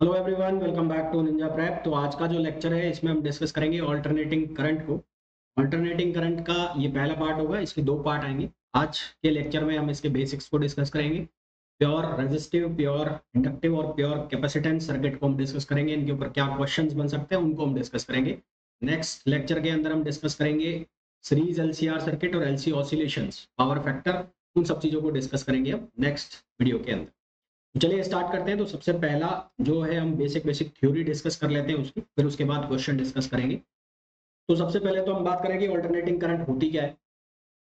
Hello everyone, welcome back to Ninja Prep. तो आज का जो लेक्चर है इसमें हम डिस्कस करेंगे ऑल्टरनेटिंग करंट को। ऑल्टरनेटिंग करंट का ये पहला पार्ट होगा, इसके दो पार्ट आएंगे। आज के लेक्चर में हम इसके बेसिक्स को डिस्कस करेंगे। प्योर रेजिस्टिव, प्योर इंडक्टिव और प्योर कैपेसिटेंस सर्किट को हम डिस्कस करेंगे। इनके ऊपर क्या क्वेश्चंस बन सकते हैं उनको हम डिस्कस करेंगे। नेक्स्ट लेक्चर के अंदर हम डिस्कस करेंगे सीरीज एलसीआर सर्किट और एलसी ऑसिलेशंस, पावर फैक्टर, उन सब चीजों को डिस्कस करेंगे हम नेक्स्ट वीडियो के अंदर। तो चलिए स्टार्ट करते हैं। तो सबसे पहला जो है हम बेसिक बेसिक थ्योरी डिस्कस कर लेते हैं उसकी, फिर उसके बाद क्वेश्चन डिस्कस करेंगे। तो सबसे पहले तो हम बात करेंगे ऑल्टरनेटिंग करंट होती क्या है।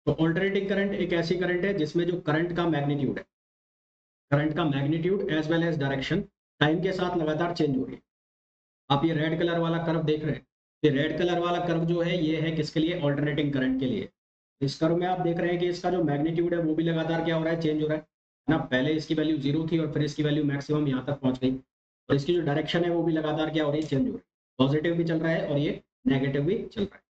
तो ऑल्टरनेटिंग करंट एक ऐसी करंट है जिसमें जो करंट का मैग्नीट्यूड है, करंट का magnitude as well as direction time के साथ लगातार चेंज हो रही है। आप ये रेड कलर वाला कर्व देख रहे हैं, ये रेड कलर वाला कर्व जो है ये है किसके लिए? ऑल्टरनेटिंग करंट के लिए। इस कर्व में आप देख रहे हैं कि इसका जो मैग्नीट्यूड है वो भी लगातार क्या हो रहा है? चेंज हो रहा है ना। पहले इसकी वैल्यू 0 थी और फिर इसकी वैल्यू मैक्सिमम यहाँ तक पहुंच गई। और इसकी जो डायरेक्शन है वो भी लगातार क्या हो रही है? चेंज हो रही है। पॉजिटिव भी चल रहा है और ये नेगेटिव भी चल रहा है।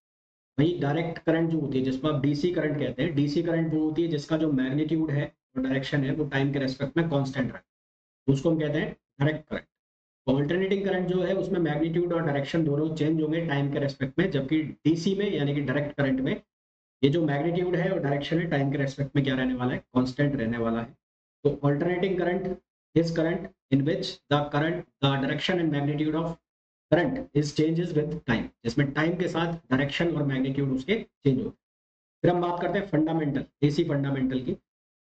वही डायरेक्ट करंट जो होती है, जिसको आप डीसी करंट कहते हैं, डीसी करंट वो होती है जिसका जो मैग्नीट्यूड है और डायरेक्शन है वो टाइम के रेस्पेक्ट में कांस्टेंट रहे, उसको हम कहते हैं डायरेक्ट करंट। ऑल्टरनेटिंग करंट जो है उसमें मैग्नीट्यूड और डायरेक्शन दोनों चेंज होंगे टाइम के रेस्पेक्ट में, जबकि डीसी में यानी कि डायरेक्ट करंट में ये जो मैग्नीट्यूड है और डायरेक्शन है टाइम के रेस्पेक्ट में क्या रहने वाला है? कांस्टेंट रहने वाला है। तो alternating current is current in which the direction and magnitude of current is changes with time, जिसमें टाइम के साथ डायरेक्शन और मैग्नीट्यूड उसके चेंज होते हैं। फिर हम बात करते हैं फंडामेंटल, एसी फंडामेंटल की।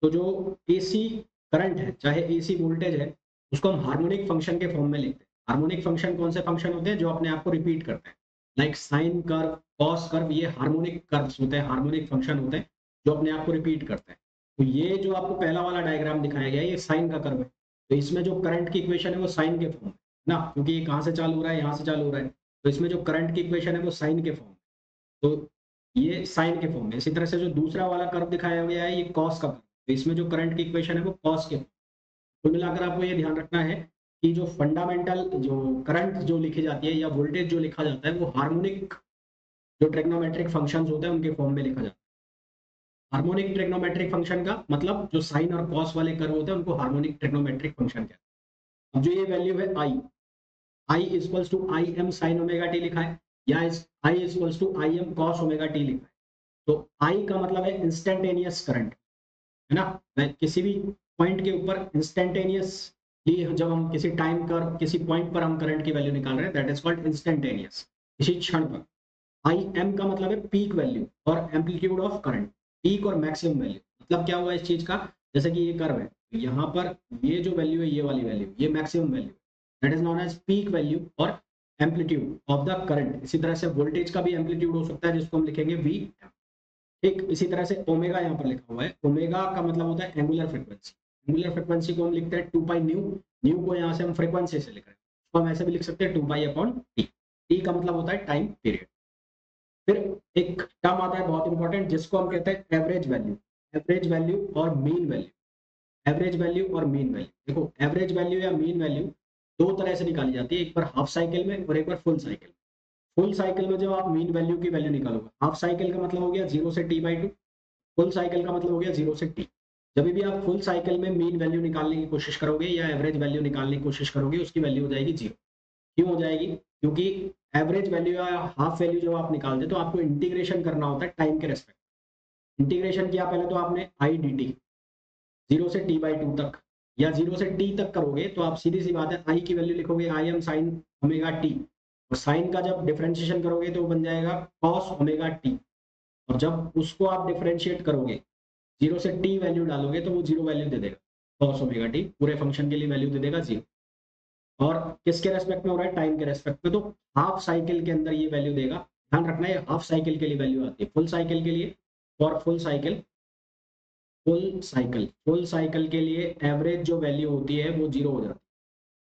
तो जो एसी करंट है, चाहे एसी वोल्टेज है, उसको हम हार्मोनिक फंक्शन के फॉर्म में लिखते हैं। हार्मोनिक फंक्शन कौन से फंक्शन होते हैं? जो अपने आप को रिपीट करते हैं, like sine curve, cos curve, ये हार्मोनिक कर्व्स होते हैं, हार्मोनिक फंक्शन होते हैं जो अपने आप को रिपीट करते हैं। तो ये जो आपको पहला वाला डायग्राम दिखाया गया है ये साइन का कर्व है। तो इसमें जो करंट की इक्वेशन है वो साइन के फॉर्म है ना, क्योंकि ये कहाँ से चालू हो रहा है? यहाँ से चालू हो रहा है। तो इसमें जो करंट की इक्वेशन है वो साइन के फॉर्म। तो ये साइन के फॉर्म में। इसी तरह से जो दूसरा वाला कर्व दिखाया गया है ये कॉस का कर्व। तो इसमें जो करंट की इक्वेशन है वो कॉस के। कुल मिलाकर आपको ये ध्यान रखना है कि जो फंडामेंटल जो करंट जो लिखी जाती है या वोल्टेज जो लिखा जाता है वो हार्मोनिक जो ट्रिग्नोमेट्रिक फंक्शंस होते हैं उनके फॉर्म में लिखा जाता है। हार्मोनिक ट्रिग्नोमेट्रिक फंक्शन का मतलब जो साइन और कॉस वाले कर्व होते हैं उनको हार्मोनिक ट्रिग्नोमेट्रिक फंक्शन कहते हैं। अब जो ये वैल्यू है I, I equals to I M sine omega T लिखा है, या I equals to I M cos omega T लिखा है। तो आई का मतलब है इंस्टेंटेनियस करंट, है ना। मैं किसी भी पॉइंट के ऊपर इंस्टेंटेनियसली जब हम किसी टाइम कर किसी पॉइंट पर हम करंट की वैल्यू निकाल रहे हैं, दैट इज कॉल्ड इंस्टेंटेनियस, इसी क्षण पर। आई एम का मतलब है पीक वैल्यू और एम्पलीट्यूड ऑफ करंट, पीक और मैक्सिमम वैल्यू। मतलब क्या हुआ इस चीज का? जैसे कि ये कर्व है, यहाँ पर ये जो वैल्यू है, ये वाली वैल्यू, ये maximum value, that is known as peak value और एम्पलीट्यूड ऑफ द करंट। इसी तरह से वोल्टेज का भी एम्पलीट्यूड हो सकता है जिसको हम लिखेंगे वी। एक इसी तरह से ओमेगा यहाँ पर लिखा हुआ है, ओमेगा का मतलब होता है एंगुलर फ्रीक्वेंसी। एंगुलर फ्रीक्वेंसी को हम लिखते हैं 2 पाई न्यू। न्यू को यहाँ से हम फ्रीक्वेंसी से लिख रहे हैं, तो हम ऐसे भी लिख सकते हैं 2 पाई अपॉन टी। टी का मतलब होता है टाइम पीरियड। फिर एक टर्म आता है बहुत इंपॉर्टेंट जिसको हम कहते हैं एवरेज वैल्यू। एवरेज वैल्यू और मीन वैल्यू। एवरेज वैल्यू और मीन वैल्यू, देखो एवरेज वैल्यू या मीन वैल्यू दो तरह से निकाली जाती है, एक बार हाफ साइकिल में और एक बार फुल साइकिल। फुल साइकिल में जब आप मीन वैल्यू की वैल्यू निकालोगे, हाफ साइकिल का मतलब हो गया 0 से टी बाई 2, फुल साइकिल का मतलब हो गया 0 से टी। जब भी आप फुल साइकिल में मीन वैल्यू निकालने की कोशिश करोगे या एवरेज वैल्यू निकालने की कोशिश करोगे, उसकी वैल्यू हो जाएगी 0। क्यों हो जाएगी? क्योंकि एवरेज वैल्यू या हाफ वैल्यू जब आप निकालते तो आपको इंटीग्रेशन करना होता है टाइम के रेस्पेक्ट। इंटीग्रेशन किया पहले तो आपने आई डी टी, 0 से टी बाई 2 तक, या 0 से टी तक करोगे तो आप सीधी सी बात है आई की वैल्यू लिखोगे आई एम साइन ओमेगा टी, और साइन का जब डिफरेंशिएशन करोगे तो वो बन जाएगा कॉस ओमेगा टी। और जब उसको आप डिफरेंशिएट करोगे, 0 से टी वैल्यू डालोगे तो वो 0 वैल्यू दे देगा, कॉस ओमेगा टी पूरे फंक्शन के लिए वैल्यू दे देगा 0। और किसके रेस्पेक्ट में हो रहा है? टाइम के रेस्पेक्ट में। तो हाफ साइकिल के अंदर ये वैल्यू देगा। ध्यान रखना है हाफ साइकिल के लिए वैल्यू आती है, फुल साइकिल के लिए और फुल साइकिल के लिए एवरेज जो वैल्यू होती है वो 0 हो जाती है।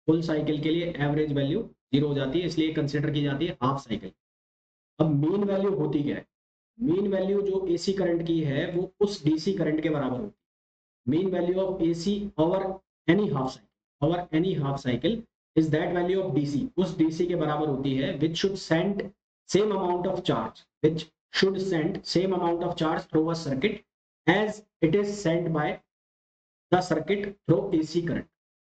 फुल साइकिल के लिए एवरेज वैल्यू 0 हो जाती है, इसलिए कंसिडर की जाती है हाफ साइकिल। अब मीन वैल्यू होती क्या है? मीन वैल्यू जो एसी करंट की है वो उस डीसी करंट के बराबर होती है। Mean value of AC over any half cycle is that value of DC, उस डीसी के बराबर होती है which should send same amount of charge, which should send same amount of charge through a circuit as it is send by the circuit through AC current,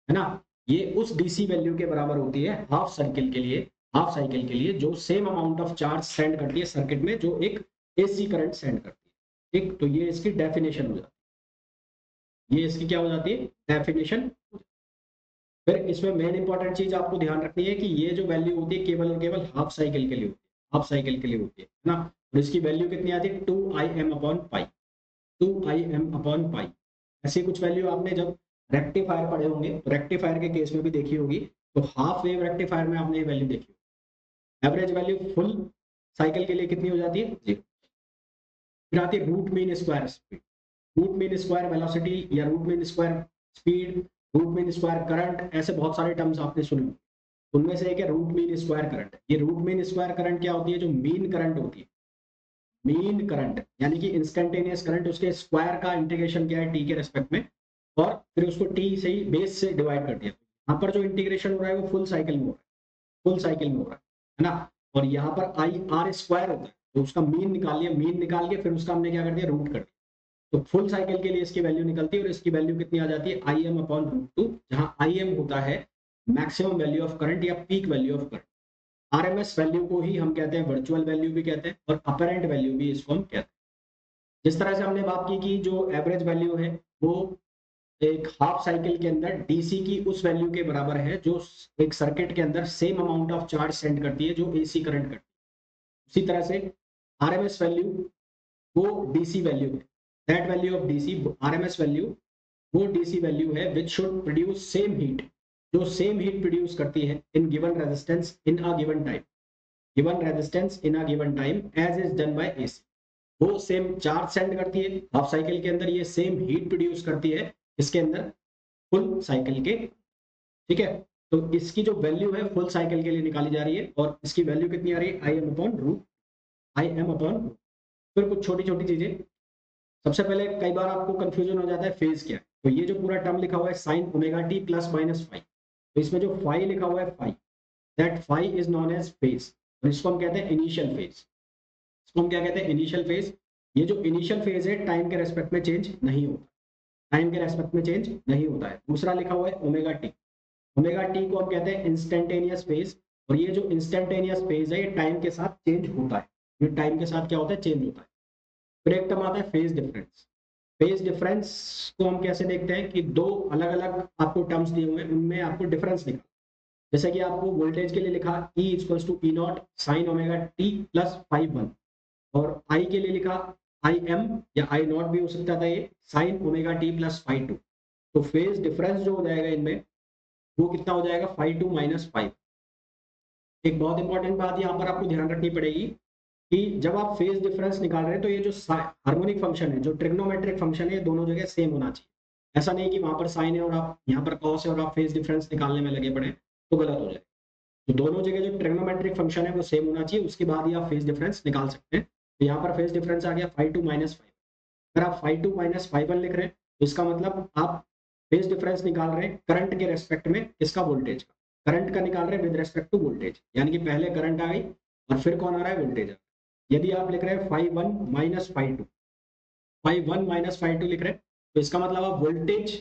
है ना। ये उस DC value के बराबर होती है हाफ साइकिल के लिए, हाफ साइकिल के लिए जो same amount of charge send करती है सर्किट में जो एक एसी करंट सेंड करती है। ठीक, तो ये इसकी डेफिनेशन हो जाती है, ये इसकी क्या हो जाती है, डेफिनेशन। फिर इसमें मेन इंपॉर्टेंट चीज आपको ध्यान रखनी है कि ये जो वैल्यू होती है केवल और केवल हाफ साइकिल के लिए होती है, हाफ साइकिल के लिए होती है ना। और इसकी वैल्यू कितनी आती है, 2Im upon pi, 2Im upon pi. ऐसी कुछ वैल्यू आपने जब रेक्टिफायर पढ़े होंगे तो रेक्टिफायर के केस में भी देखी होगी, तो हाफ वेव रेक्टिफायर में आपने ये वैल्यू देखी होगी। एवरेज वैल्यू फुल साइकिल के लिए कितनी हो जाती है, 0। फिर आती है root mean square speed, root mean square velocity या root mean square speed, root mean square current, ऐसे बहुत सारे टर्म्स आपने सुने। उनमें से एक है रूट मीन स्क्वायर करंट। ये रूट मीन स्क्वायर करंट क्या होती है, जो मीन करंट होती है, मीन करंट यानी कि इंस्टेंटेनियस करंट, उसके स्क्वायर का इंटीग्रेशन क्या है टी के रेस्पेक्ट में, और फिर उसको टी से ही बेस से डिवाइड कर दिया। यहाँ पर जो इंटीग्रेशन हो रहा है वो फुल साइकिल में हो रहा है, फुल साइकिल में हो रहा है ना। और यहाँ पर आई आर स्क्वायर होता है, तो उसका मीन निकाल लिया, मीन निकाल के फिर उसका हमने क्या कर दिया, रूट कर दिया। तो फुल साइकिल के लिए इसकी वैल्यू निकलती है और इसकी वैल्यू कितनी आ जाती है, I M upon root two, जहां आई एम होता है मैक्सिमम वैल्यू ऑफ करंट या peak value of current. RMS value को ही हम कहते हैं वर्चुअल वैल्यू भी कहते हैं और अपरेंट वैल्यू भी इसको हम कहते हैं। जिस तरह से हमने बात की कि जो एवरेज वैल्यू है वो एक हाफ साइकिल के अंदर डीसी की उस वैल्यू के बराबर है जो एक सर्किट के अंदर same amount of charge send करती है जो एसी करंट करती है। उसी तरह से आरएमएस वैल्यू वो डीसी वैल्यू है, that value of DC, RMS value वो डीसी वैल्यू है which should produce same heat, जो सेम हीट प्रोड्यूस करती है in given resistance in a given time, given resistance in a given time as is done by AC. वो same charge send करती है half cycle के अंदर, ये same heat produce करती है इसके अंदर फुल साइकिल के। ठीक है, तो इसकी जो वैल्यू है फुल साइकिल के लिए निकाली जा रही है और इसकी वैल्यू कितनी आ रही है, I M upon root, I M upon. फिर कुछ छोटी छोटी चीजें, सबसे पहले कई बार आपको कंफ्यूजन हो जाता है फेज क्या है, तो ये जो पूरा टर्म लिखा हुआ है sine omega T plus minus phi, तो इसमें जो फाई लिखा हुआ है phi, that phi is known as phase, और इसको हम कहते हैं इनिशियल फेज। इसको हम क्या कहते हैं, इनिशियल फेज। ये जो इनिशियल फेज है टाइम के रेस्पेक्ट में चेंज नहीं होता, टाइम के रेस्पेक्ट में चेंज नहीं होता है। दूसरा लिखा हुआ है ओमेगा टी, ओमेगा टी को हम कहते हैं इंस्टेंटेनियस फेज, और ये जो इंस्टेंटेनियस फेज है ये टाइम के साथ चेंज होता है, ये टाइम के साथ क्या होता है, चेंज होता है। फिर एक टर्म आता है फेज डिफरेंस। फेज डिफरेंस को हम कैसे देखते हैं कि दो अलग अलग आपको टर्म्स दिए हुए हैं, उनमें आपको डिफरेंस निकाल, जैसे कि आपको वोल्टेज के लिए लिखा E equals to E naught sine omega T plus phi one, और आई के लिए लिखा आई एम या आई नॉट भी हो सकता था ये sine omega T plus phi two. तो फेज डिफरेंस जो हो जाएगा इनमें वो कितना हो जाएगा, फाइव टू माइनस फाइव। एक बहुत इंपॉर्टेंट बात यहाँ पर आपको ध्यान रखनी पड़ेगी कि जब आप फेज डिफरेंस निकाल रहे हैं तो ये जो हार्मोनिक फंक्शन है, जो ट्रिग्नोमेट्रिक फंक्शन है, दोनों जगह सेम होना चाहिए। ऐसा नहीं कि वहां पर साइन है और आप यहाँ पर कॉस है और आप फेज डिफरेंस निकालने में लगे पड़े तो गलत हो जाए। तो दोनों जगह जो ट्रिग्नोमेट्रिक फंक्शन है वो सेम होना चाहिए, उसके बाद ही आप फेज डिफरेंस निकाल सकते हैं। तो यहाँ पर फेज डिफरेंस आ गया फाइव टू माइनस फाइव। अगर आप phi two minus phi one लिख रहे हैं तो इसका मतलब आप फेज डिफरेंस निकाल रहे हैं करंट के रेस्पेक्ट में, किसका, वोल्टेज का। करंट का निकाल रहे हैं विद रेस्पेक्ट टू वोल्टेज, यानी कि पहले करंट आ गई और फिर कौन आ रहा है, वोल्टेज। यदि आप लिख रहे हैं phi one minus phi two, phi one minus phi two लिख रहे हैं तो इसका मतलब आप वोल्टेज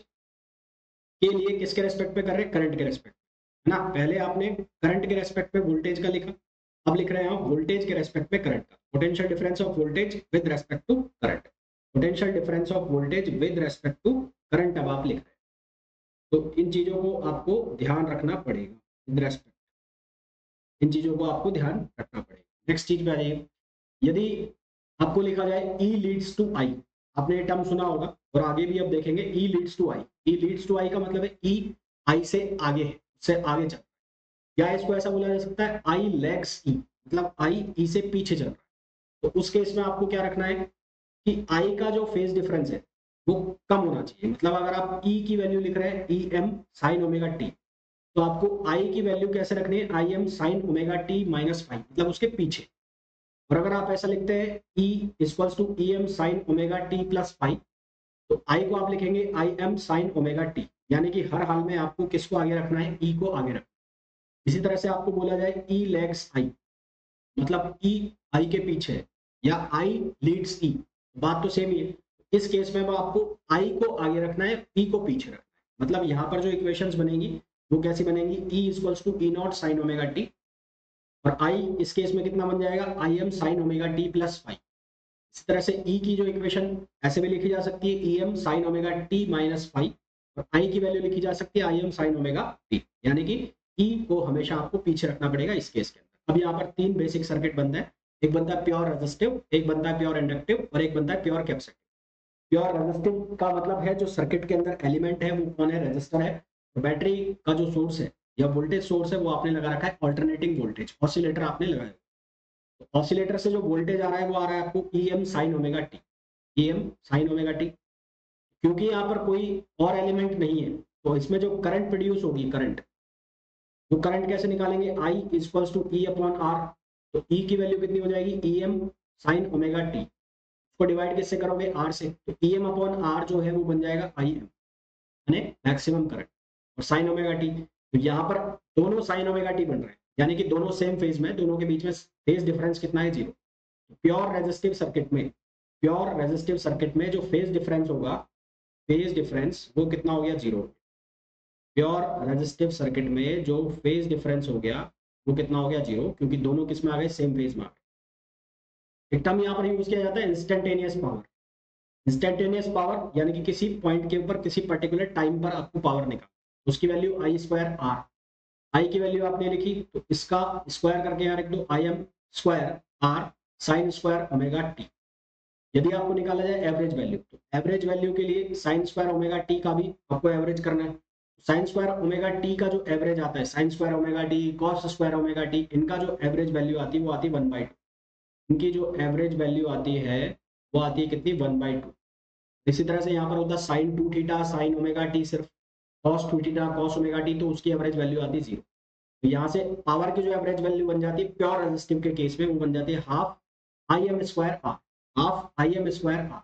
के लिए किसके रेस्पेक्ट पे कर रहे हैं, करंट के रेस्पेक्ट है ना। पहले आपने करंट के रेस्पेक्ट पे वोल्टेज का लिखा, अब लिख रहे हैं आप वोल्टेज के रेस्पेक्ट पे करंट का। Potential difference of voltage with respect to current, potential difference of voltage with respect to current अब आप लिख रहे हैं। तो इन चीजों को आपको ध्यान रखना पड़ेगा, विद रेस्पेक्ट, इन चीजों को आपको ध्यान रखना पड़ेगा। नेक्स्ट चीज पे आ जाइए, यदि आपको लिखा जाए E लीड्स टू I, आपने ये टर्म सुना होगा और आगे भी अब देखेंगे E leads to I। E leads to I का मतलब है E I से आगे है, उससे आगे चल रहा है, या इसको ऐसा बोला जा सकता है I लैग्स E, मतलब I E से पीछे चल रहा है। तो उस केस में आपको क्या रखना है कि I का जो फेज डिफरेंस है वो कम होना चाहिए। मतलब अगर आप E की वैल्यू लिख रहे हैं E M sine omega T, तो आपको I की वैल्यू कैसे रखनी है, I M sine omega T minus five, मतलब उसके पीछे। और अगर आप ऐसा लिखते हैं E equals to E M sine omega T plus five, तो I को आप लिखेंगे I M sine omega T, यानी कि हर हाल में आपको किसको आगे रखना है, E को आगे रखना। इसी तरह से आपको बोला जाए E लैग्स I, मतलब E I के पीछे है, या I लीड्स E, बात तो सेम ही है। इस केस में आपको I को आगे रखना है, E को पीछे रखना है। मतलब यहाँ पर जो इक्वेशंस बनेगी वो कैसी बनेंगी, E equals to E naught sine omega T, और आई इस केस में कितना बन जाएगा, I M sine omega T plus five. इस तरह से ई की जो इक्वेशन ऐसे भी लिखी जा सकती है, E M sine omega T minus five, और आई की वैल्यू लिखी जा सकती है I M sine omega T, यानी कि ई को हमेशा आपको पीछे रखना पड़ेगा इस केस के अंदर। अब यहाँ पर तीन बेसिक सर्किट बनते हैं, एक बनता है प्योर रेजिस्टिव, एक बनता है प्योर इंडक्टिव, और एक बनता है प्योर कैपेसिटिव। प्योर रेजिस्टिव का मतलब है जो सर्किट के अंदर एलिमेंट है वो कौन है, रेजिस्टर है। तो बैटरी का जो सोर्स है या वोल्टेज सोर्स है वो आपने लगा रखा है ऑल्टरनेटिंग वोल्टेज, ऑसिलेटर आपने लगाया। तो ऑसिलेटर से जो वोल्टेज आ रहा है वो आ रहा है आपको E M sine omega T, E M sine omega T. क्योंकि यहाँ पर कोई और एलिमेंट नहीं है तो इसमें जो करंट प्रोड्यूस होगी, करंट, तो करंट कैसे निकालेंगे, I equals to E upon R. तो ई की वैल्यू कितनी हो जाएगी, E M sine omega T, को डिवाइड किससे करोगे, आर से, तो ई एम अपॉन आर जो है वो बन जाएगा आई एम, यानी मैक्सिमम करंट, और साइन ओमेगा टी। तो यहाँ पर दोनों साइन ओमेगा टी बन रहे हैं, यानी कि दोनों सेम फेज में, दोनों के बीच में फेज डिफरेंस कितना है, जीरो। प्योर रेजिस्टिव सर्किट में, प्योर रेजिस्टिव सर्किट में जो फेज डिफरेंस होगा, फेज डिफरेंस वो कितना हो गया, जीरो। प्योर रेजिस्टिव सर्किट में जो फेज डिफरेंस हो गया वो कितना हो गया, जीरो, क्योंकि दोनों किस में आ गए, सेम फेज में आ गए। एक टर्म यहाँ पर यूज किया जाता है इंस्टेंटेनियस पावर। इंस्टेंटेनियस पावर यानी कि किसी पॉइंट के ऊपर किसी पर्टिकुलर टाइम पर आपको पावर निकाल, उसकी वैल्यू आई स्क्वायर आर। आई की वैल्यू आपने लिखी तो इसका स्क्वायर करके यहाँ रख दो, I M square R sine square omega T. यदि आपको निकाला जाए एवरेज वैल्यू, तो एवरेज वैल्यू के लिए साइन स्क्वायर ओमेगा टी का भी आपको एवरेज करना है। साइन स्क्वायर ओमेगा टी का जो एवरेज आता है, sign square omega T, cos square omega T, इनका जो एवरेज वैल्यू आती है वो आती है 1/2। इनकी जो एवरेज वैल्यू आती है वो आती है कितनी, 1/2। इसी तरह से यहाँ पर होता है sine 2 theta sine omega T सिर्फ, cos 2 theta cos omega T, तो उसकी एवरेज वैल्यू आती है 0। तो यहाँ से पावर की जो एवरेज वैल्यू बन जाती है प्योर रेजिस्टिव के केस में, वो बन जाती है half I M square R, half I M square R,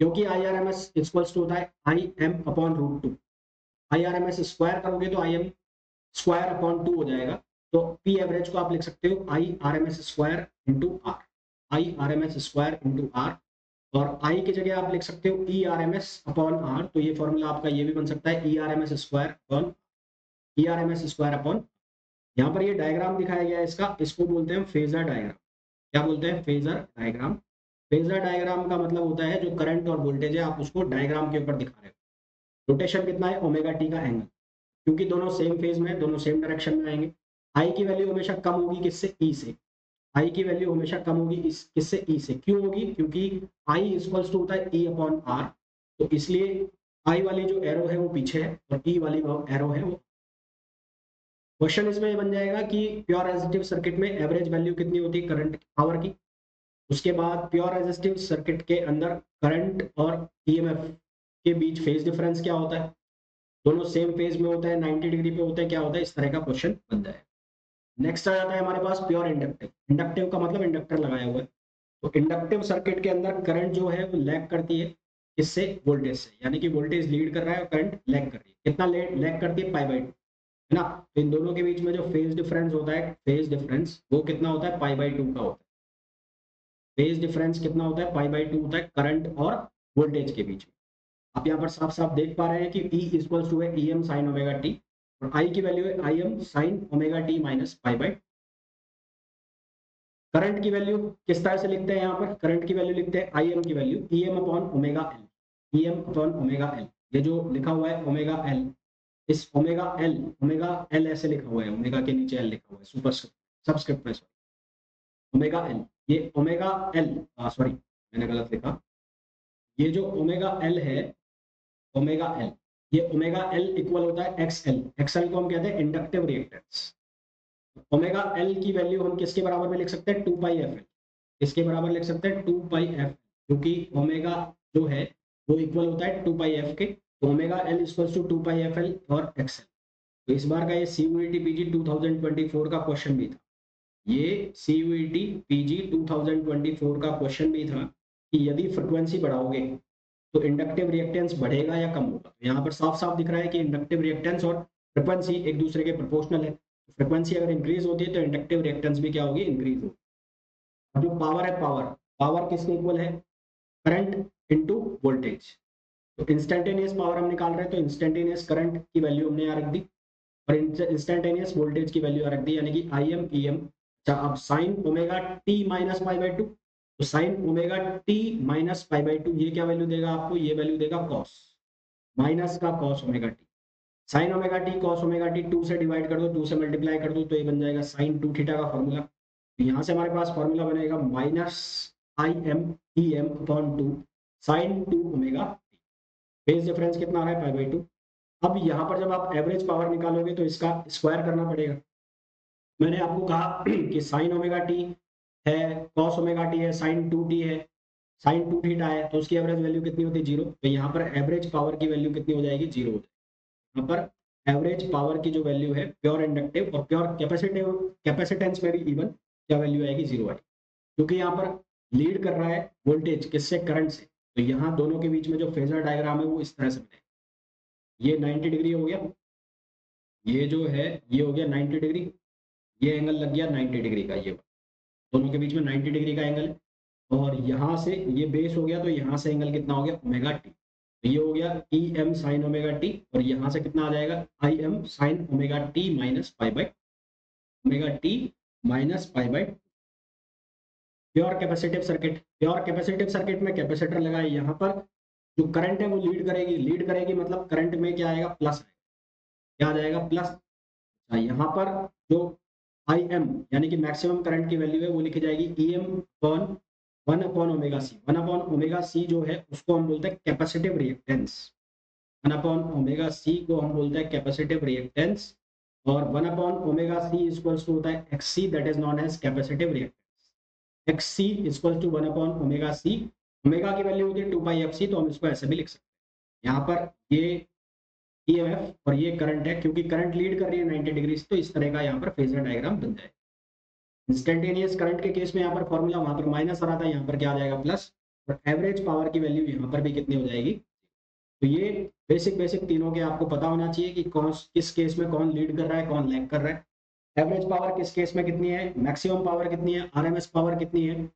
क्योंकि I R M S equals to होता है I M upon root two. I R M S square करोगे तो I M square upon two हो जाएगा। तो P average को आप लिख सकते हो I R M S square into R, I R M S square into R, और आई की जगह आप लिख सकते हो E R M S upon R. तो ये फॉर्मूला आपका ये भी बन सकता है E R M S square upon, E R M S square upon. यहाँ पर ये डायग्राम दिखाया गया है इसका, इसको बोलते हैं फेजर डायग्राम। क्या बोलते हैं, फेजर डायग्राम। फेजर डायग्राम का मतलब होता है जो करंट और वोल्टेज है आप उसको डायग्राम के ऊपर दिखा रहे हो। रोटेशन कितना है, ओमेगा टी का एंगल, क्योंकि दोनों सेम फेज में, दोनों सेम डायरेक्शन में आएंगे। आई की वैल्यू हमेशा कम होगी किससे, ई से। आई की वैल्यू हमेशा कम होगी इस किससे, ई से। क्यों होगी, क्योंकि आई इक्वल्स टू होता है ई अपॉन आर, तो इसलिए आई वाली जो एरो है वो पीछे है और ई वाली एरो है वो। क्वेश्चन इसमें ये बन जाएगा कि प्योर रेजिस्टिव सर्किट में एवरेज वैल्यू कितनी होती है करंट पावर की। उसके बाद प्योर रेजिस्टिव सर्किट के अंदर करंट और ईएमएफ के बीच फेज डिफरेंस क्या होता है, दोनों सेम फेज में होता है, 90 डिग्री पे होता है, क्या होता है, इस तरह का क्वेश्चन बन जाए। नेक्स्ट आ जाता है हमारे पास प्योर इंडक्टिव। इंडक्टिव का मतलब इंडक्टर लगाया हुआ है। तो इंडक्टिव सर्किट के अंदर करंट जो है वो लैग करती है इससे, वोल्टेज से, यानी कि वोल्टेज लीड कर रहा है और करंट लैग कर रही है। कितना लैग करती है, पाई बाई टू, है ना। तो इन दोनों के बीच में जो फेज डिफरेंस होता है, फेज डिफरेंस वो कितना होता है, पाई बाई टू का होता है। फेज डिफरेंस कितना होता है, पाई बाई टू होता है करंट और वोल्टेज के बीच में। आप यहाँ पर साफ साफ देख पा रहे हैं कि E इक्वल्स टू है E M sine omega T, और आई की वैल्यू है I M sine omega T minus pi by. Current की वैल्यू किस तरह से लिखते हैं, यहाँ पर करंट की वैल्यू लिखते हैं आई एम की value E M upon omega L, E M upon omega L. ये जो लिखा हुआ है ओमेगा एल, इस ओमेगा एल ऐसे लिखा हुआ है, ओमेगा के नीचे एल लिखा हुआ है, सुपर सबस्क्रिप्ट में, सॉरी, ओमेगा एल। ये ओमेगा एल, सॉरी मैंने गलत लिखा, ये जो ओमेगा एल है, ओमेगा एल, ये ओमेगा एल इक्वल होता है एक्स एल। एक्स एल को हम कहते हैं इंडक्टिव रिएक्टेंस। ओमेगा एल की वैल्यू हम किसके बराबर में लिख सकते हैं, 2 पाई एफ एल। इसके बराबर लिख सकते हैं 2 पाई एफ, क्योंकि ओमेगा जो है वो इक्वल होता है 2 पाई एफ के। तो omega L equals to 2 pi F L और एक्स एल। तो इस बार का ये सीयूईटी पीजी 2024 का क्वेश्चन भी था, ये सीयूईटी पीजी 2024 का क्वेश्चन भी था कि यदि फ्रिक्वेंसी बढ़ाओगे तो इंडक्टिव रिएक्टेंस बढ़ेगा या कम होगा। तो यहाँ पर साफ साफ दिख रहा है कि इंडक्टिव रिएक्टेंस और फ्रिक्वेंसी एक दूसरे के प्रोपोर्शनल है। फ्रिक्वेंसी अगर इंक्रीज होती है तो इंडक्टिव रिएक्टेंस भी क्या होगी, इंक्रीज होगी। अब जो पावर है, पावर पावर किसके इक्वल है, करंट इनटू वोल्टेज। तो इंस्टेंटेनियस पावर हम निकाल रहे हैं, तो इंस्टेंटेनियस करंट की वैल्यू हमने यहाँ रख दी, और इंस्टेंटेनियस वोल्टेज की वैल्यू रख दी, यानी कि आई एम ई एम। अच्छा, अब sine omega T minus pi by two, तो sine omega T minus pi by two ये क्या वैल्यू देगा आपको, ये वैल्यू देगा कॉस, माइनस का cos omega T. Sine omega T cos omega T, 2 से डिवाइड कर दो, 2 से मल्टीप्लाई कर दो, तो ये बन जाएगा साइन 2 थीटा का फॉर्मूला। तो यहाँ से हमारे पास फॉर्मूला बनेगा minus I M E M upon 2 sine 2 omega T. Phase difference कितना आ रहा है, पाई बाई टू। अब यहाँ पर जब आप एवरेज पावर निकालोगे तो इसका स्क्वायर करना पड़ेगा। मैंने आपको कहा कि साइन ओमेगा टी है, कॉस ओमेगा टी है, साइन 2 टी है, साइन 2 थीटा है, तो उसकी एवरेज वैल्यू कितनी होती है, जीरो। तो यहाँ पर एवरेज पावर की वैल्यू कितनी हो जाएगी, जीरो हो जाएगी। यहाँ पर एवरेज पावर की जो वैल्यू है प्योर इंडक्टिव और प्योर कैपेसिटिव कैपेसिटेंस में भी इवन क्या वैल्यू आएगी, जीरो आएगी। क्योंकि यहाँ पर लीड कर रहा है वोल्टेज किससे, करंट से, तो यहाँ दोनों के बीच में जो फेजर डायग्राम है वो इस तरह से बनेगा। ये 90 डिग्री हो गया, ये जो है ये हो गया 90 डिग्री, ये एंगल लग गया 90 डिग्री का, ये दोनों के बीच में 90 डिग्री का एंगल है। और यहाँ से ये बेस हो गया, तो यहाँ से एंगल कितना हो गया, ओमेगा टी। तो ये हो गया E M sine omega T, और यहाँ से कितना आ जाएगा, I M sine omega T minus pi by omega T minus pi by. Pure capacitive circuit, pure capacitive circuit में कैपेसिटर लगाए, यहाँ पर जो करंट है वो लीड करेगी, लीड करेगी मतलब करंट में क्या आएगा, प्लस आएगा। क्या आ जाएगा, प्लस। यहाँ पर जो आई एम यानी कि मैक्सिमम करंट की वैल्यू है वो लिखी जाएगी E M upon 1 upon omega C. 1 upon omega C जो है उसको हम बोलते हैं capacitive reactance. 1 upon omega C को हम बोलते हैं कैपेसिटिव रिएक्टेंस, और 1 upon omega C equals to होता है X C, that is known as capacitive reactance. X C equals to 1 upon omega C. Omega की वैल्यू होती है 2 पाई एफ सी, तो हम इसको ऐसे भी लिख सकते हैं। यहाँ पर ये ईएमएफ और ये करंट है, क्योंकि करंट लीड कर रही है 90 डिग्री, तो इस तरह का यहाँ पर फेजर डायग्राम बन जाए। इंस्टेंटेनियस करंट के केस में यहाँ पर फॉर्मूला वहां पर माइनस आ रहा था, यहाँ पर क्या आ जाएगा, प्लस। और एवरेज पावर की वैल्यू यहाँ पर भी कितनी हो जाएगी। तो ये बेसिक बेसिक तीनों के आपको पता होना चाहिए कि कौन किस केस में कौन लीड कर रहा है, कौन लैग कर रहा है। एवरेज पावर किस केस में कितनी है, मैक्सिमम पावर कितनी है, आरएमएस पावर कितनी है,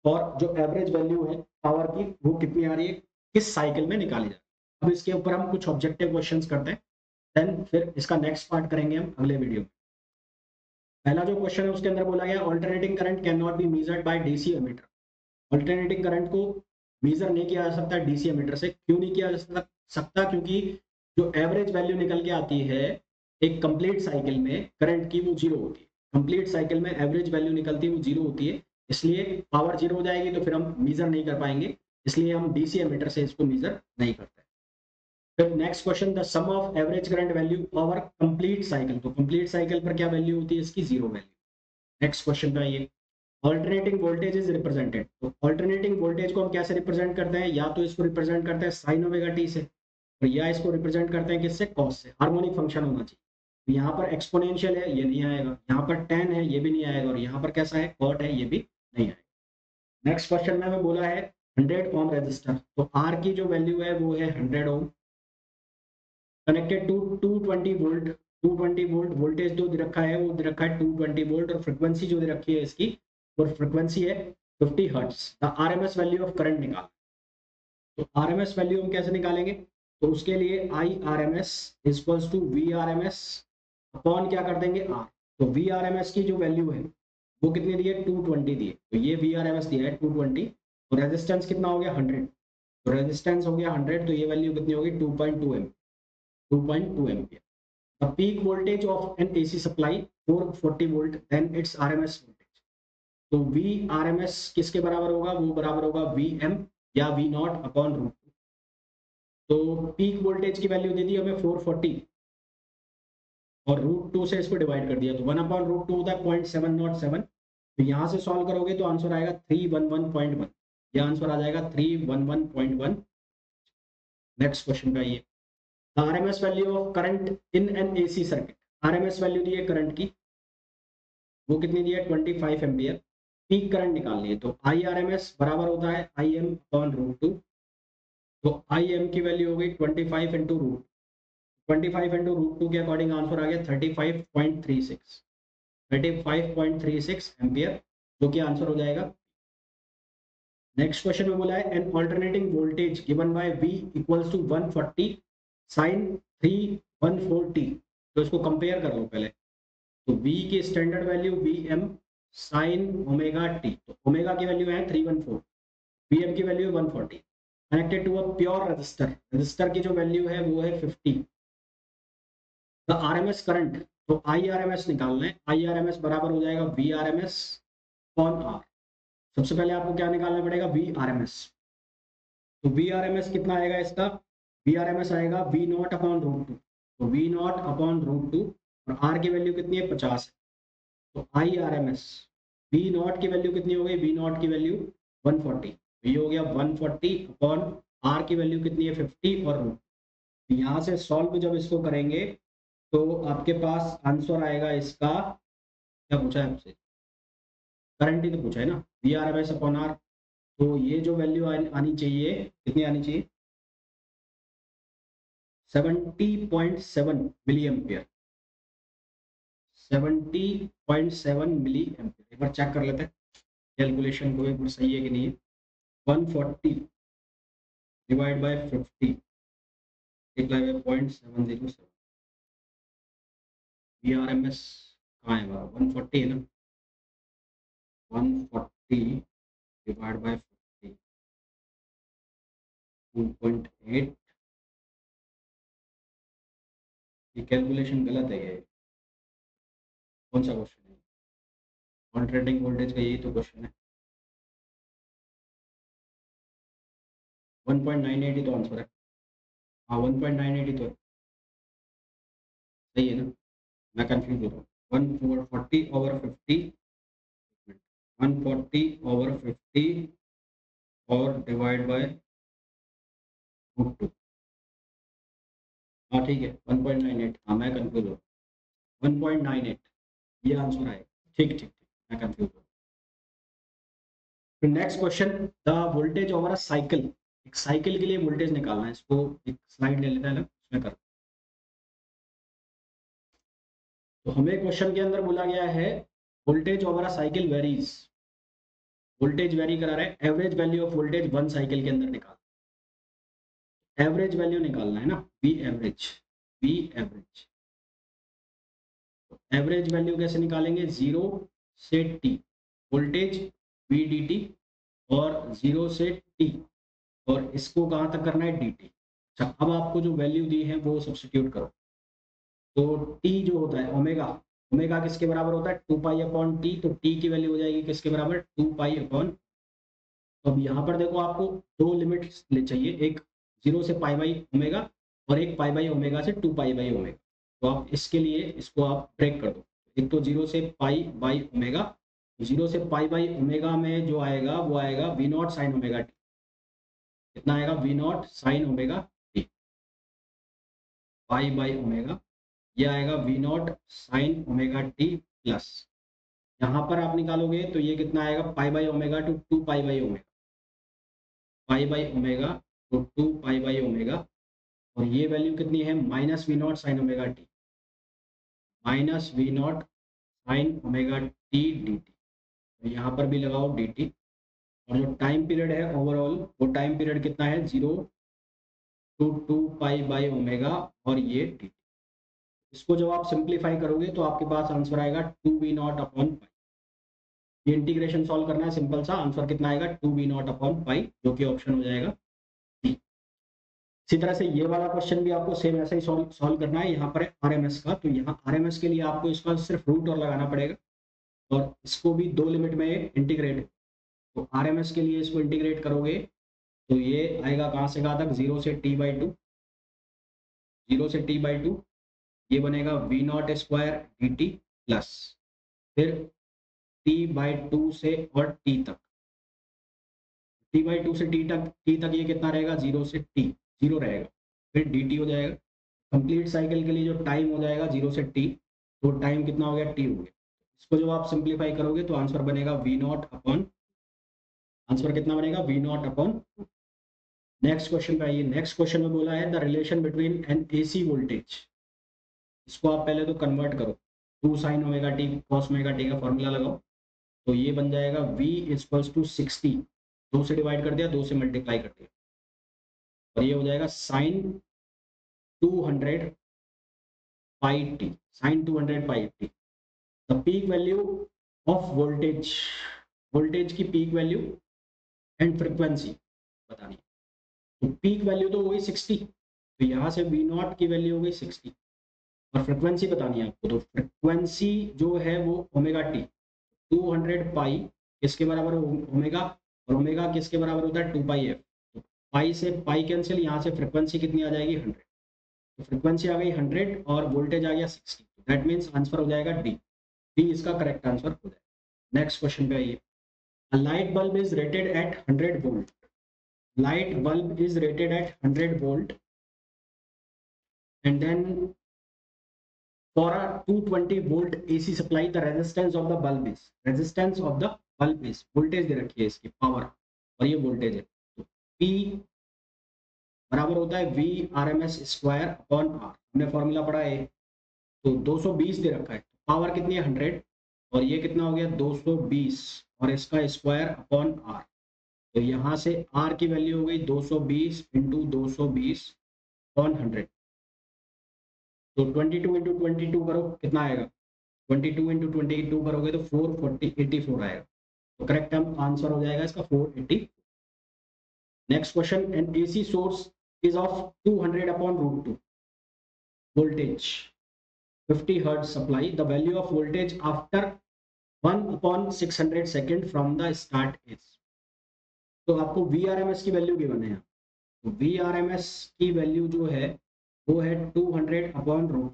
और जो एवरेज वैल्यू है पावर की वो कितनी आ रही है, किस साइकिल में निकाली जा रही है। अब इसके ऊपर हम कुछ ऑब्जेक्टिव क्वेश्चंस करते हैं, देन फिर इसका नेक्स्ट पार्ट करेंगे हम अगले वीडियो में। पहला जो क्वेश्चन है उसके अंदर बोला गया alternating current can not be measured by DC ammeter. Alternating current को मेजर नहीं किया जा सकता डीसी एमीटर से। क्यों नहीं किया जा सकता, क्योंकि जो एवरेज वैल्यू निकल के आती है एक कंप्लीट साइकिल में करंट की, वो जीरो होती है। कंप्लीट साइकिल में एवरेज वैल्यू निकलती है वो जीरो होती है, इसलिए पावर जीरो हो जाएगी, तो फिर हम मेजर नहीं कर पाएंगे, इसलिए हम डीसी एमीटर से इसको मेजर नहीं करते। फिर next question, the sum of average current value over complete cycle. तो कंप्लीट साइकिल पर क्या वैल्यू होती है इसकी, जीरो वैल्यू। नेक्स्ट क्वेश्चन का ये ऑल्टरनेटिंग वोल्टेज इज रिप्रेजेंटेड। तो ऑल्टरनेटिंग वोल्टेज को हम कैसे रिप्रेजेंट करते हैं, या तो इसको रिप्रेजेंट करते हैं साइन ओमेगा टी से, और या इसको रिप्रेजेंट करते हैं किससे, कॉस से। हार्मोनिक फंक्शन होना चाहिए। तो यहाँ पर एक्सपोनेंशियल है, ये नहीं आएगा। यहाँ पर टेन है, ये भी नहीं आएगा। और यहाँ पर कैसा है, कॉट है, ये भी नहीं आएगा। नेक्स्ट क्वेश्चन में हमें बोला है 100 ओम रेजिस्टर। तो आर की जो वैल्यू है वो है 100 ohm, connected to 220 volt. 220 volt voltage जो दे रखा है वो दे रखा है 220 वोल्ट, और फ्रिक्वेंसी जो दे रखी है इसकी, और फ्रिक्वेंसी है 50 hertz. The RMS value of current निकाल। तो आरएमएस वैल्यू हम कैसे निकालेंगे, तो उसके लिए I R M S equals to V R M S upon क्या कर देंगे, आर। तो वी आर एम एस की जो वैल्यू है वो कितनी दी है, 220 दी है। तो ये वी आर एम एस दिया है 220, और रेजिस्टेंस कितना हो गया, 100। तो रेजिस्टेंस हो गया 100, तो ये वैल्यू कितनी होगी, 2.2 M 2.2 ampere. The peak voltage of an AC supply 440 volt, then its RMS voltage। तो VRMS किसके बराबर होगा, वो बराबर होगा VM या V नॉट अपॉन रूट। तो पीक वोल्टेज की वैल्यू दे दी हमें 440, और रूट 2 से इसको डिवाइड कर दिया, तो 1 अपॉन रूट 2 होता है 0.707। तो यहाँ से सॉल्व करोगे तो आंसर आएगा 311.1। यह आंसर आ जाएगा 311.1। नेक्स्ट क्वेश्चन का ये RMS value of current in an AC circuit. RMS value दी है करंट की, वो कितनी दी है, 25 एम्पियर। पीक करंट निकालनी है, तो आई आर एम एस बराबर होता है आई एम अपॉन रूट 2। तो आई एम की वैल्यू हो गई 25 इंटू रूट 25 इंटू रूट 2 के अकॉर्डिंग आंसर आ गया 35.36 35.36 एम्पियर, जो कि आंसर हो जाएगा। नेक्स्ट क्वेश्चन में बोला है an alternating voltage given by V equals to 140 sine 314t। तो इसको कंपेयर कर लो पहले। तो v की standard value V M sine omega T, तो ओमेगा की वैल्यू है 314, वी एम की value 140, connected to a pure resistor, resistor की जो वैल्यू है वो है 50। द आरएमएस करंट, तो आई आर एम एस निकालना है, आई आर एम एस बराबर हो जाएगा V R M S upon R. सबसे पहले आपको क्या निकालना पड़ेगा, वी आर एम एस। तो वी आर एम एस कितना आएगा इसका, वी आर एम एस आएगा V naught upon root two, तो V naught upon root two, और आर की वैल्यू कितनी है 50 है। तो I R M S V naught की वैल्यू कितनी हो गई, वी नॉट की वैल्यू 140, तो ये हो गया 140 अपॉन आर की वैल्यू कितनी है 50 और रूट। यहाँ से सॉल्व जब इसको करेंगे तो आपके पास आंसर आएगा इसका, क्या पूछा है आपसे, करंट ही तो पूछा है ना, V R M S upon R. तो ये जो वैल्यू आनी चाहिए, कितनी आनी चाहिए, 70.7 मिली एम्पियर, 70.7 मिली एम्पियर। एक बार चेक कर लेते हैं कैलकुलेशन को, एक बार सही है कि नहीं है। 140 डिवाइड बाय 50 निकला है 0.707। वी आर एम एस कहाँ है हमारा, 140 है ना, 140 डिवाइड बाय 50, 2.8। ये कैलकुलेशन गलत है, ये कौन सा क्वेश्चन है, ऑल्टरनेटिंग वोल्टेज का यही तो क्वेश्चन है। 1.98 ही तो आंसर है, हाँ 1.98 ही तो है, सही है ना, मैं कंफ्यूज हो रहा हूँ। 140 ओवर 50, 140 ओवर 50 और डिवाइड बाय रूट टू, हाँ ठीक है 1.98, हाँ मैं कंफ्यूज हो रहा हूँ, 1.98 ये आंसर आएगा। ठीक ठीक ठीक, मैं कंफ्यूज हो रहा हूँ। फिर next question, the voltage over a cycle, एक साइकिल के लिए वोल्टेज निकालना है, इसको एक स्लाइड ले लेते हैं ना, उसमें कर। तो हमें क्वेश्चन के अंदर बोला गया है voltage over a cycle varies, voltage vary करा रहा है, average value of voltage one cycle के अंदर निकाल, एवरेज वैल्यू निकालना है ना, V average, V average. Average value कैसे निकालेंगे, जीरो से T, voltage V D T, और जीरो से टी, और इसको कहाँ तक करना है डी टी। अच्छा, अब आपको जो वैल्यू दी है वो सब्सटीट्यूट करो। तो टी जो होता है ओमेगा, ओमेगा किसके बराबर होता है, 2 पाई अपॉन टी, तो टी की वैल्यू हो जाएगी किसके बराबर, 2 पाई अपॉन। तो अब यहाँ पर देखो आपको दो लिमिट्स ले चाहिए, एक जीरो से पाई बाई ओमेगा, और एक पाई बाई ओमेगा से 2 पाई बाई ओमेगा। तो आप इसके लिए इसको आप ब्रेक कर दो, एक तो जीरो से पाई बाई ओमेगा, जीरो से पाई बाई ओमेगा में जो आएगा वो आएगा V naught sine omega T, कितना आएगा V naught sine omega T, pi by omega, ये आएगा V naught sine omega T plus, यहाँ पर आप निकालोगे तो ये कितना आएगा, pi by omega to 2 pi by omega, pi by omega to 2 pi by omega, और ये वैल्यू कितनी है, minus V naught sine omega T, minus V naught sine omega T D T, तो यहाँ पर भी लगाओ डी टी। और जो टाइम पीरियड है ओवरऑल, वो टाइम पीरियड कितना है, 0 to 2 पाई बाई ओमेगा, और ये डी टी। इसको जब आप सिंप्लीफाई करोगे तो आपके पास आंसर आएगा 2 V0 अपॉन पाई। ये इंटीग्रेशन सॉल्व करना है, सिंपल सा आंसर कितना आएगा, 2 V0 अपॉन पाई, जो कि ऑप्शन हो जाएगा डी। इसी तरह से ये वाला क्वेश्चन भी आपको सेम ऐसे ही सॉल्व करना है। यहाँ पर है आरएमएस का, तो यहाँ आरएमएस के लिए आपको इसका सिर्फ रूट और लगाना पड़ेगा, और इसको भी दो लिमिट में इंटीग्रेट। तो आरएमएस के लिए इसको इंटीग्रेट करोगे तो ये आएगा कहाँ से कहाँ तक, जीरो से टी बाई टू, जीरो से टी बाई टू, ये बनेगा V naught square D T plus, फिर टी बाई टू से और टी तक, टी बाई टू से टी तक ये कितना रहेगा, जीरो से टी, जीरो रहेगा, फिर डी टी हो जाएगा। कंप्लीट साइकिल के लिए जो टाइम हो जाएगा जीरो से टी, तो टाइम कितना हो गया, टी हो गया। इसको जब आप सिंप्लीफाई करोगे तो आंसर बनेगा वी नॉट अपॉन, आंसर कितना बनेगा, V naught upon. Next question पे आइए। नेक्स्ट क्वेश्चन में बोला है the relation between an AC voltage, इसको आप पहले तो कन्वर्ट करो, 2 sin omega T cos omega T का फॉर्मूला लगाओ, तो ये बन जाएगा v इक्वल्स टू 60, 2 से डिवाइड कर दिया, 2 से मल्टीप्लाई कर दिया, और ये हो जाएगा sine 200 pi T, sine 200 pi T. The peak value of voltage, voltage की पीक वैल्यू एंड फ्रिक्वेंसी बतानी है। तो पीक वैल्यू तो हो गई 60, तो यहाँ से वी नॉट की वैल्यू हो गई 60 और फ्रिक्वेंसी बतानी है आपको। तो फ्रिक्वेंसी जो है वो ओमेगा टी, 200 पाई किसके बराबर है, ओमेगा, और ओमेगा किसके बराबर होता है 2 पाई एफ। तो पाई से पाई कैंसिल, यहाँ से फ्रिक्वेंसी कितनी आ जाएगी 100, तो फ्रिक्वेंसी आ गई 100 और वोल्टेज आ गया 60, दैट मीन्स आंसर हो जाएगा डी, डी इसका करेक्ट आंसर हो जाएगा। नेक्स्ट क्वेश्चन पे आइए। A light bulb is rated at 100 volt. Light bulb is rated at 100 volt, and then for a 220 volt AC supply, the resistance of the bulb is, resistance of the bulb is, voltage दे रखी है इसकी power और ये voltage है। तो P बराबर होता है V R M S square upon R, हमने फॉर्मूला पढ़ा है। तो 220 दे रखा है, पावर कितनी है 100 और ये कितना हो गया 220 और इसका स्क्वायर अपॉन आर। तो यहाँ से R की वैल्यू हो गई 220 इंटू 220 अपॉन 100। तो 22 इंटू 22 करो कितना आएगा, 22 इंटू 22 करोगे तो 484 आएगा। तो करेक्ट आंसर हो जाएगा इसका 480। Next question, an AC source is of 200 upon root 2 voltage 50 hertz supply, the value of voltage after 1 upon 600 second from the start is। तो आपको VRMS की वैल्यू गिवन है। तो VRMS की वैल्यू जो है वो है 200 अपॉन रूट।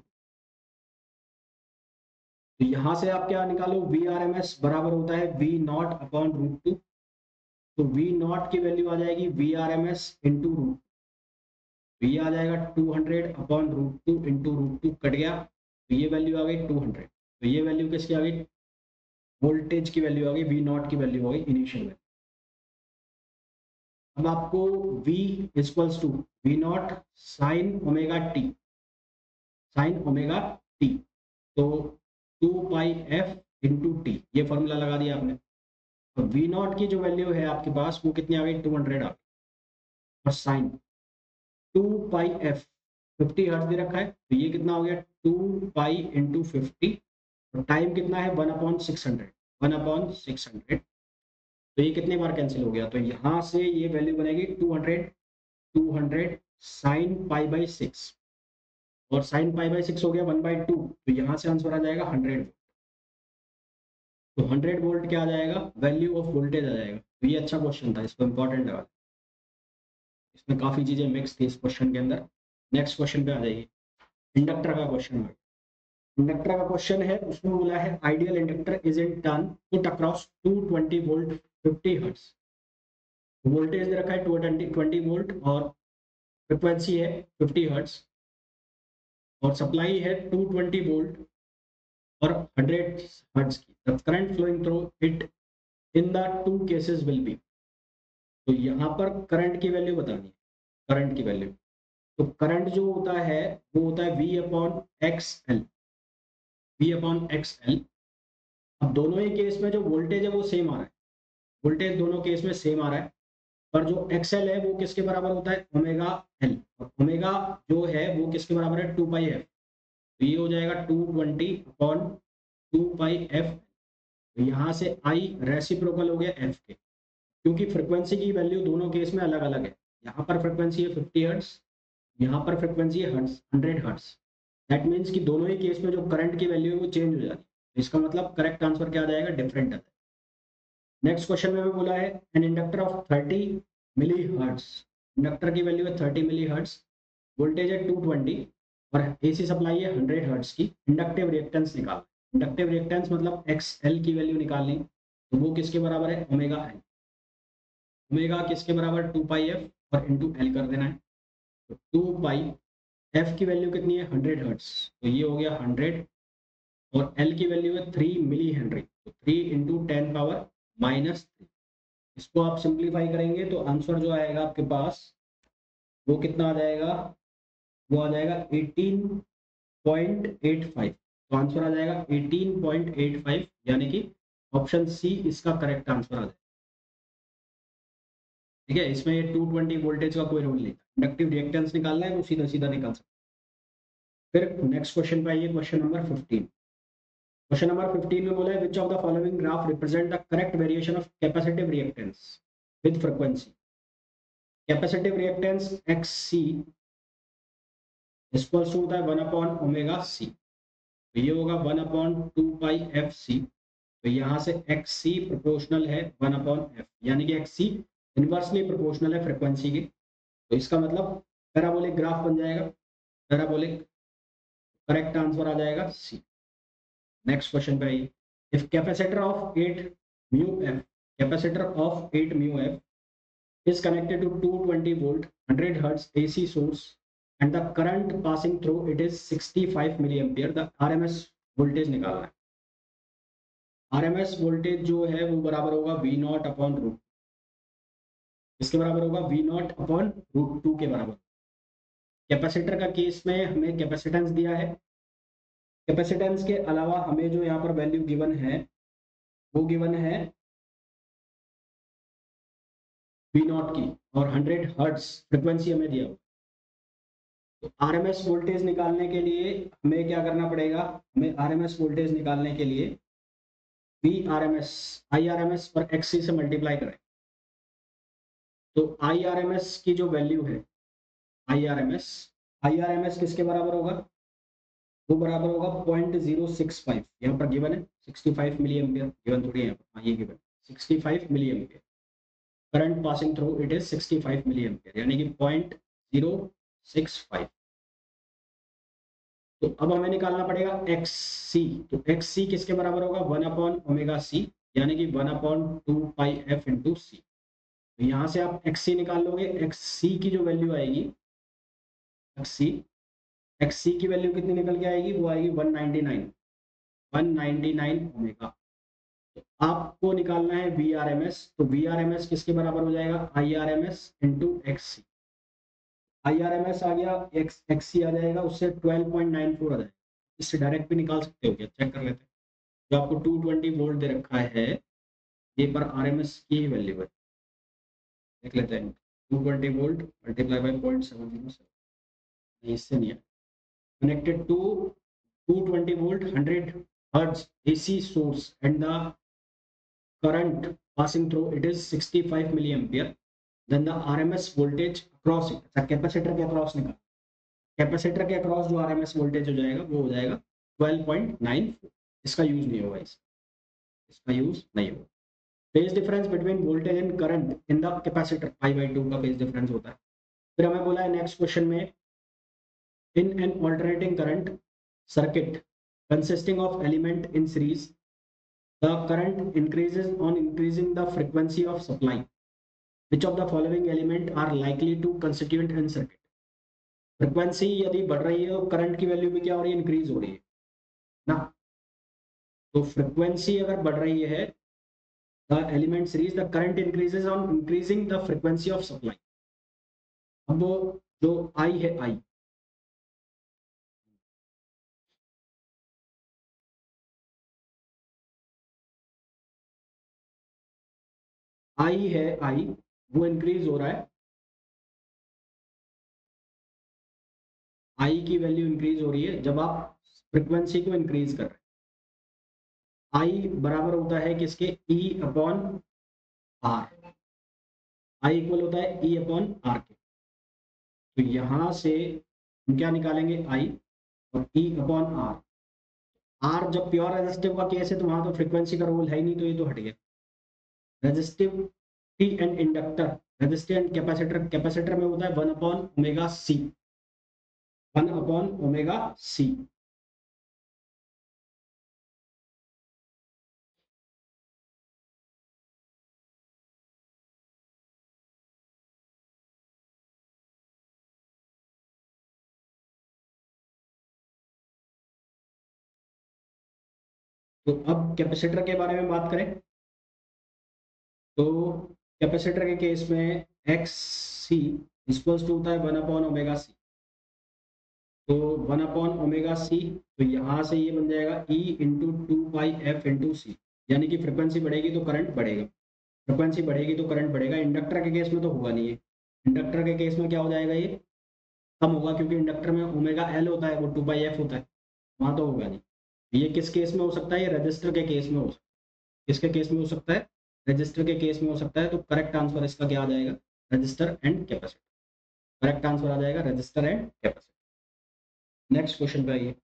तो यहाँ से आप क्या निकालो, VRMS बराबर होता है V नॉट अपॉन रूट 2। तो V नॉट की वैल्यू आ जाएगी VRMS इंटू रूट, V आ जाएगा 200 upon root 2 into root 2 cut गया, तो ये वैल्यू आ गई 200। तो ये वैल्यू किसकी आ गई, वोल्टेज की वैल्यू आ गई, V नॉट की वैल्यू आ गई इनिशियल वैल्यू। अब आपको V equals to V naught sine omega T, sine omega T, तो 2 पाई एफ इंटू टी, ये फॉर्मूला लगा दिया आपने। तो V नॉट की जो वैल्यू है आपके पास वो कितनी आ गई 200 आ गई, और साइन 2 पाई एफ 50 हर्ट्ज दे रखा है, तो ये कितना हो गया 2 पाई इंटू 50, और टाइम कितना है 1 अपॉन 600, 1 अपॉन 600। तो ये कितने बार कैंसिल हो गया, तो यहाँ से ये वैल्यू बनेगी 200, 200 साइन पाई बाई 6, और साइन पाई बाई 6 हो गया 1/2, तो यहाँ से आंसर आ जाएगा 100। तो 100 वोल्ट क्या आ जाएगा, वैल्यू ऑफ वोल्टेज आ जाएगा। तो ये अच्छा क्वेश्चन था, इसको इंपॉर्टेंट लगा, इसमें काफी चीजें मिक्स थी इस क्वेश्चन के अंदर। नेक्स्ट क्वेश्चन पे आ जाइए। इंडक्टर का क्वेश्चन है, इंडक्टर का क्वेश्चन है, उसमें बोला है ideal inductor is in turn put across 220 volt 50 hertz. Voltage दे रखा है 220 वोल्ट और फ्रिक्वेंसी है 50 हर्ट्ज, और सप्लाई है 220 वोल्ट और 100 हर्ट्ज की। The current flowing through it in the two cases will be. तो यहाँ पर करंट की वैल्यू बतानी है, करंट की वैल्यू। तो करंट जो होता है वो होता है V upon x L, V upon x L. अब दोनों ही केस में जो वोल्टेज है वो सेम आ रहा है, वोल्टेज दोनों केस में सेम आ रहा है, पर जो एक्सएल है वो किसके बराबर होता है ओमेगा एल, और ओमेगा जो है वो किसके बराबर है 2 पाई एफ। तो ये हो जाएगा 220 अपॉन 2 पाई एफ। तो यहाँ से आई रेसिप्रोकल हो गया एफ के, क्योंकि फ्रिक्वेंसी की वैल्यू दोनों केस में अलग अलग है। यहाँ पर फ्रिक्वेंसी है 50 हर्ट्स, यहाँ पर फ्रिक्वेंसी है 100 हर्ट्स। दैट मीन्स कि दोनों ही केस में जो करंट की वैल्यू है वो चेंज हो जाती है। इसका मतलब करेक्ट आंसर क्या आ जाएगा, डिफरेंट आता है। नेक्स्ट क्वेश्चन में भी बोला है an inductor of 30 milli hertz, inductor की वैल्यू है 30 मिली हर्ट्स, वोल्टेज है 220 और एसी सप्लाई है 100 हर्ट्स की। इंडक्टिव रिएक्टेंस निकाल, इंडक्टिव रिएक्टेंस मतलब एक्स एल की वैल्यू निकालनी, तो वो किसके बराबर है ओमेगा एल, ओमेगा किसके बराबर 2 पाई एफ और इंटू एल कर देना है। तो 2 पाई एफ की वैल्यू कितनी है 100 हर्ट्स, तो ये हो गया 100, और एल की वैल्यू है 3 मिली हेनरी, तो 3 इंटू 10 पावर -3। इसको आप सिंप्लीफाई करेंगे तो आंसर जो आएगा आपके पास वो कितना आ जाएगा, वो आ जाएगा 18.85। तो आंसर आ जाएगा 18.85, यानी कि ऑप्शन सी इसका करेक्ट आंसर आ जाएगा। ठीक है, इसमें 220 वोल्टेज का कोई रोल नहीं था, इंडक्टिव रिएक्टेंस निकालना है वो सीधा सीधा निकाल सकते। फिर नेक्स्ट क्वेश्चन पे आइए, क्वेश्चन नंबर 15। क्वेश्चन नंबर 15 में बोला है which of the following graph represent the correct variation of capacitive reactance with frequency. Capacitive reactance X C equals to होता है 1 अपॉन ओमेगा सी, तो ये होगा 1 अपॉन 2 पाई एफ सी। तो यहाँ से एक्स सी प्रोपोर्शनल है 1 अपॉन एफ, यानी कि एक्स सी इनवर्सली प्रोपोर्शनल है फ्रीक्वेंसी की। तो इसका मतलब पैराबोलिक ग्राफ बन जाएगा, पैराबोलिक, करेक्ट आंसर आ जाएगा सी। नेक्स्ट क्वेश्चन पे आइए, if capacitor of 8 mu F, capacitor of 8 mu F is connected to 220 volt 100 hertz AC source and the current passing through it is 65 milliampere, the RMS voltage निकालना है। RMS voltage जो है वो बराबर होगा V not upon root, इसके बराबर होगा V नॉट अपॉन रूट 2 के बराबर। कैपेसिटर का केस में हमें कैपेसिटेंस दिया है, कैपेसिटेंस के अलावा हमें जो यहाँ पर वैल्यू गिवन है वो गिवन है V नॉट की, और 100 हर्ट्ज फ्रिक्वेंसी हमें दिया हुआ। तो आरएमएस वोल्टेज निकालने के लिए हमें क्या करना पड़ेगा, हमें आरएमएस वोल्टेज निकालने के लिए वी आरएमएस आई आरएमएस पर एक्सी से मल्टीप्लाई करें। तो आई आरएमएस की जो वैल्यू है, आई आरएमएस किसके बराबर होगा, वो बराबर होगा 0.065, यहाँ पर गिवन है 65 मिली एम्पियर, गिवन थोड़ी है यहाँ पर, ये given 65 milli ampere, current passing through it is 65 milli ampere, यानी कि 0.065। तो अब हमें निकालना पड़ेगा एक्स सी, तो एक्स सी किसके बराबर होगा 1 अपॉन ओमेगा सी, यानी कि 1 अपॉन 2 पाई एफ इंटू सी। तो यहाँ से आप एक्स सी निकाल लोगे, एक्स सी की जो वैल्यू आएगी, एक्स सी की वैल्यू कितनी निकल के आएगी, वो आएगी 199 ओमेगा। तो आपको निकालना है वी आर एम एस, तो वी आर एम एस किसके बराबर हो जाएगा, I R M S into X C. I R M S आ गया, एक्स सी आ जाएगा, उससे 12.94 आ जाएगा। इससे डायरेक्ट भी निकाल सकते हो क्या, चेक कर लेते हैं। जो आपको 220 वोल्ट दे रखा है, ये पर आर एम एस की वैल्यू है, देख लेते हैं। 220 वोल्ट मल्टीप्लाई बाई 0.707, इससे नहीं है, connected to 220 volt 100 hertz AC source and the current passing through it is 65 milliampere, then the RMS voltage across it, अच्छा कैपेसिटर के अक्रॉस निकाल, कैपेसिटर के अक्रॉस जो RMS वोल्टेज हो जाएगा वो हो जाएगा 12.94। इसका यूज नहीं होगा, इसका यूज नहीं होगा। Phase difference between voltage and current in the capacitor π/2 का फेज डिफरेंस होता है। फिर हमें बोला है नेक्स्ट क्वेश्चन में, in an alternating current circuit consisting of element in series, the current increases on increasing the frequency of supply. Which of the following element are likely to constituent in circuit? Frequency यदि बढ़ रही है तो current की value भी क्या हो रही है, इंक्रीज हो रही है ना। तो फ्रिक्वेंसी अगर बढ़ रही है, the element series, the current increases on increasing the frequency of supply. अब वो जो आई है, आई वो इंक्रीज हो रहा है, आई की वैल्यू इंक्रीज हो रही है जब आप फ्रिक्वेंसी को इंक्रीज कर रहे हैं। आई बराबर होता है किसके, E upon R, I equal होता है E अपॉन आर के। तो यहां से हम क्या निकालेंगे, आई और E अपॉन आर। आर जब प्योर रेजिस्टिव का केस है तो वहां तो फ्रीक्वेंसी का रोल है ही नहीं, तो ये तो हट गया। Resistivity and inductor, resistive and capacitor, capacitor में होता है 1 upon omega C, 1 upon omega C. तो अब कैपेसिटर के बारे में बात करें, तो कैपेसिटर के केस में एक्स सी इक्वल्स टू होता है 1 अपॉन ओमेगा सी। तो 1 अपॉन ओमेगा सी, तो यहाँ से ये बन जाएगा E into 2 pi F into सी, यानी कि फ्रिक्वेंसी बढ़ेगी तो करंट बढ़ेगा, फ्रिक्वेंसी बढ़ेगी तो करंट बढ़ेगा। इंडक्टर के केस में तो होगा नहीं है, इंडक्टर के केस में क्या हो जाएगा, ये कम होगा, क्योंकि इंडक्टर में ओमेगा एल होता है, वो 2 पाई एफ होता है, वहाँ तो होगा नहीं। ये किस केस में हो सकता है? ये रजिस्टर के केस में हो सकता है। किसके केस में हो सकता है? रजिस्टर के केस में हो सकता है। तो करेक्ट आंसर इसका क्या आ जाएगा? Resistor and capacitor. Correct answer आ जाएगा resistor and capacitor. Next question पे आइए।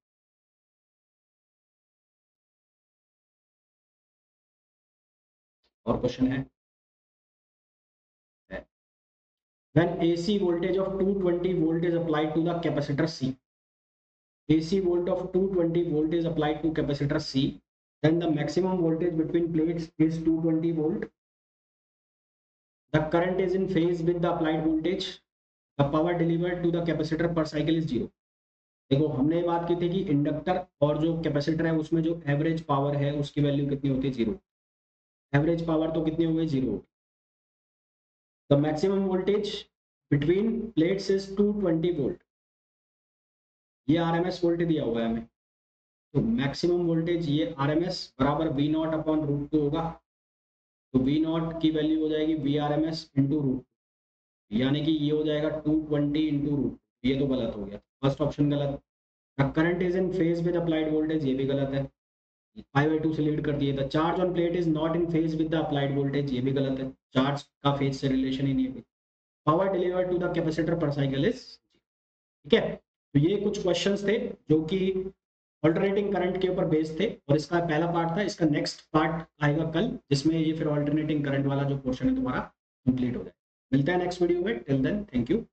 और क्वेश्चन है, when AC voltage of 220 volt is applied to the capacitor C, AC volt of 220 volt is applied to capacitor C, then the maximum voltage between plates is 220 volt. The current is in phase with the applied voltage. The power delivered to the capacitor per cycle is 0. देखो, हमने ये बात की थी कि inductor और जो capacitor है उसमें जो एवरेज पावर है उसकी वैल्यू कितनी होती है? 0। एवरेज पावर तो कितनी हो गई? 0। The maximum voltage between plates is 220 volt. ये आरएमएस वोल्टेज दिया हुआ है हमें, तो मैक्सिमम वोल्टेज ये आरएमएस बराबर वी नॉट अपॉन रूट 2 होगा। तो वी नॉट की वैल्यू हो जाएगी V R M S into root, यानी कि ये हो जाएगा 220 इंटू रूट। ये तो गलत हो गया, फर्स्ट ऑप्शन गलत। Current is in phase with applied voltage, ये भी गलत है, 5/2 से लीड कर दिए। The charge on plate is not in phase with the applied voltage, ये भी गलत है, चार्ज का फेज से रिलेशन ही नहीं है। Power delivered to the capacitor per cycle is, ठीक है। तो ये कुछ क्वेश्चंस थे जो कि ऑल्टरनेटिंग करंट के ऊपर बेस्ड थे, और इसका पहला पार्ट था। इसका नेक्स्ट पार्ट आएगा कल, जिसमें ये फिर ऑल्टरनेटिंग करंट वाला जो पोर्शन है तुम्हारा कंप्लीट हो जाए। मिलता है नेक्स्ट वीडियो में, टिल देन थैंक यू।